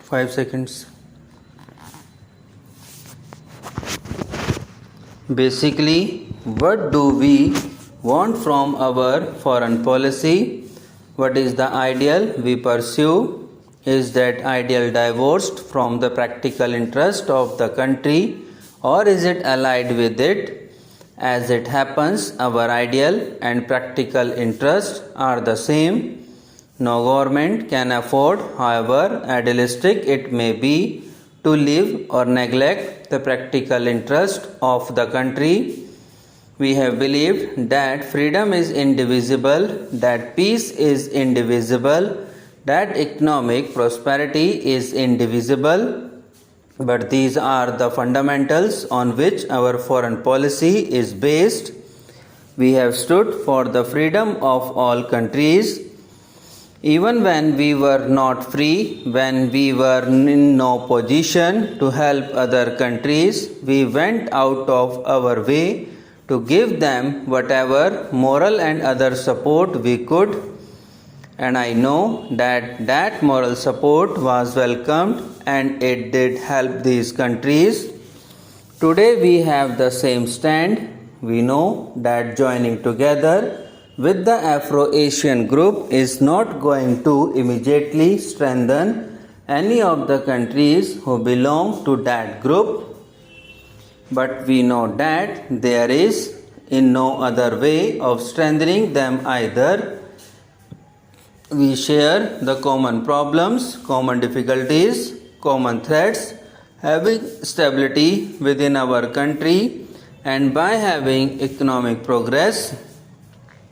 5 seconds. Basically, what do we want from our foreign policy? What is the ideal we pursue? Is that ideal divorced from the practical interest of the country, or is it allied with it? As it happens, our ideal and practical interests are the same. No government can afford, however idealistic it may be, to leave or neglect the practical interest of the country. We have believed that freedom is indivisible, that peace is indivisible, that economic prosperity is indivisible. But these are the fundamentals on which our foreign policy is based. We have stood for the freedom of all countries. Even when we were not free, when we were in no position to help other countries, we went out of our way to give them whatever moral and other support we could. And I know that moral support was welcomed and it did help these countries. Today we have the same stand. We know that joining together with the Afro-Asian group is not going to immediately strengthen any of the countries who belong to that group. But we know that there is in no other way of strengthening them either. We share the common problems, common difficulties, common threats, having stability within our country, and by having economic progress,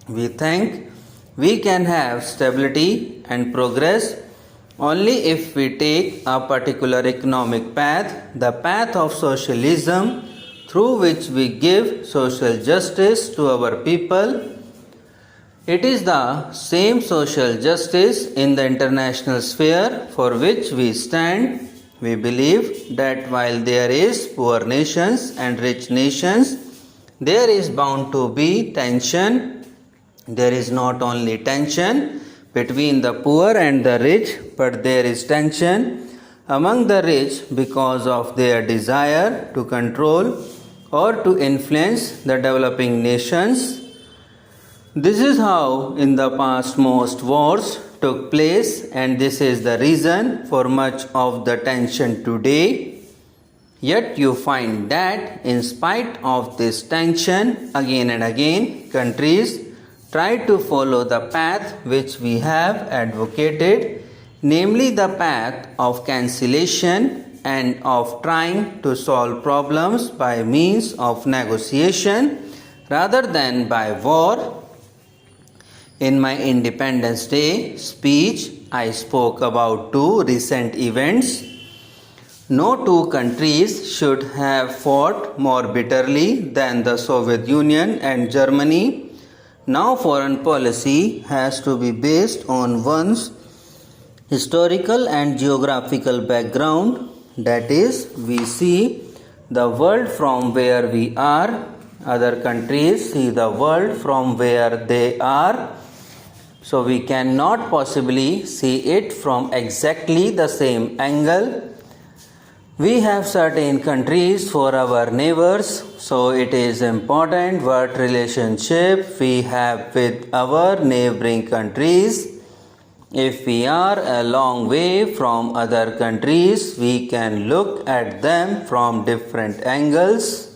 we think we can have stability and progress only if we take a particular economic path, the path of socialism, through which we give social justice to our people. It is the same social justice in the international sphere for which we stand. We believe that while there is poor nations and rich nations, there is bound to be tension. There is not only tension between the poor and the rich, but there is tension among the rich because of their desire to control or to influence the developing nations. This is how in the past most wars took place, and this is the reason for much of the tension today. Yet you find that in spite of this tension, again and again, countries try to follow the path which we have advocated, namely the path of cancellation and of trying to solve problems by means of negotiation rather than by war. In my Independence Day speech, I spoke about two recent events. No two countries should have fought more bitterly than the Soviet Union and Germany. Now foreign policy has to be based on one's historical and geographical background. That is, we see the world from where we are. Other countries see the world from where they are. So we cannot possibly see it from exactly the same angle. We have certain countries for our neighbors, so it is important what relationship we have with our neighboring countries. If we are a long way from other countries, we can look at them from different angles.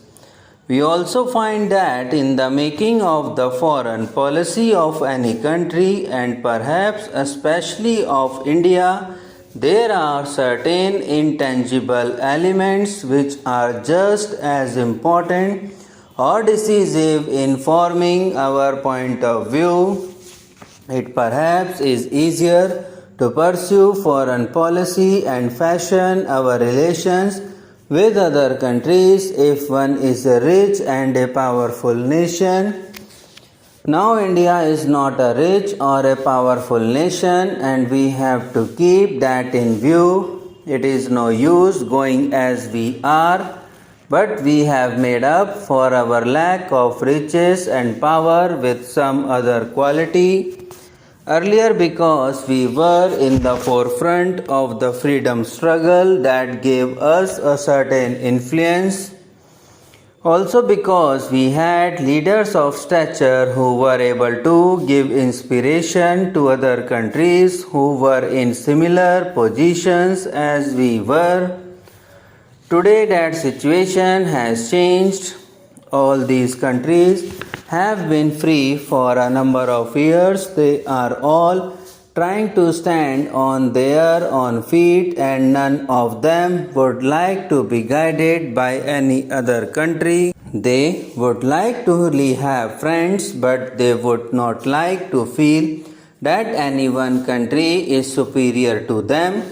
We also find that in the making of the foreign policy of any country, and perhaps especially of India, there are certain intangible elements which are just as important or decisive in forming our point of view. It perhaps is easier to pursue foreign policy and fashion our relations with other countries if one is a rich and a powerful nation. Now India is not a rich or a powerful nation, and we have to keep that in view. It is no use going as we are, but we have made up for our lack of riches and power with some other quality. Earlier, because we were in the forefront of the freedom struggle that gave us a certain influence. Also, because we had leaders of stature who were able to give inspiration to other countries who were in similar positions as we were. Today, that situation has changed. All these countries have been free for a number of years. They are all trying to stand on their own feet, and none of them would like to be guided by any other country. They would like to really have friends, but they would not like to feel that any one country is superior to them.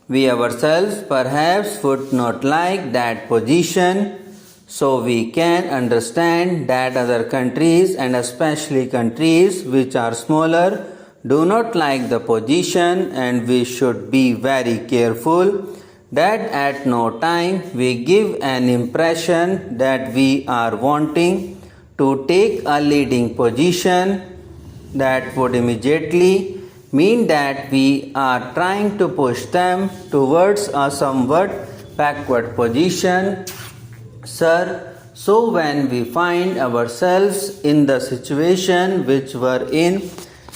We ourselves perhaps would not like that position. So we can understand that other countries, and especially countries which are smaller, do not like the position, and we should be very careful that at no time we give an impression that we are wanting to take a leading position. That would immediately mean that we are trying to push them towards a somewhat backward position. Sir, so when we find ourselves in the situation which we're in,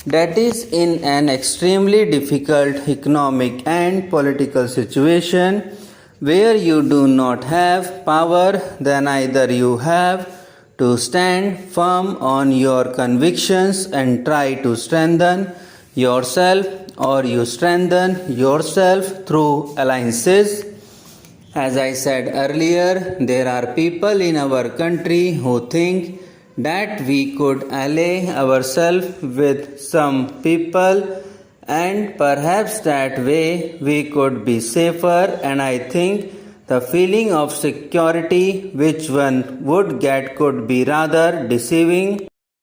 that is in an extremely difficult economic and political situation where you do not have power, then either you have to stand firm on your convictions and try to strengthen yourself, or you strengthen yourself through alliances. As I said earlier, there are people in our country who think that we could ally ourselves with some people, and perhaps that way we could be safer, and I think the feeling of security which one would get could be rather deceiving.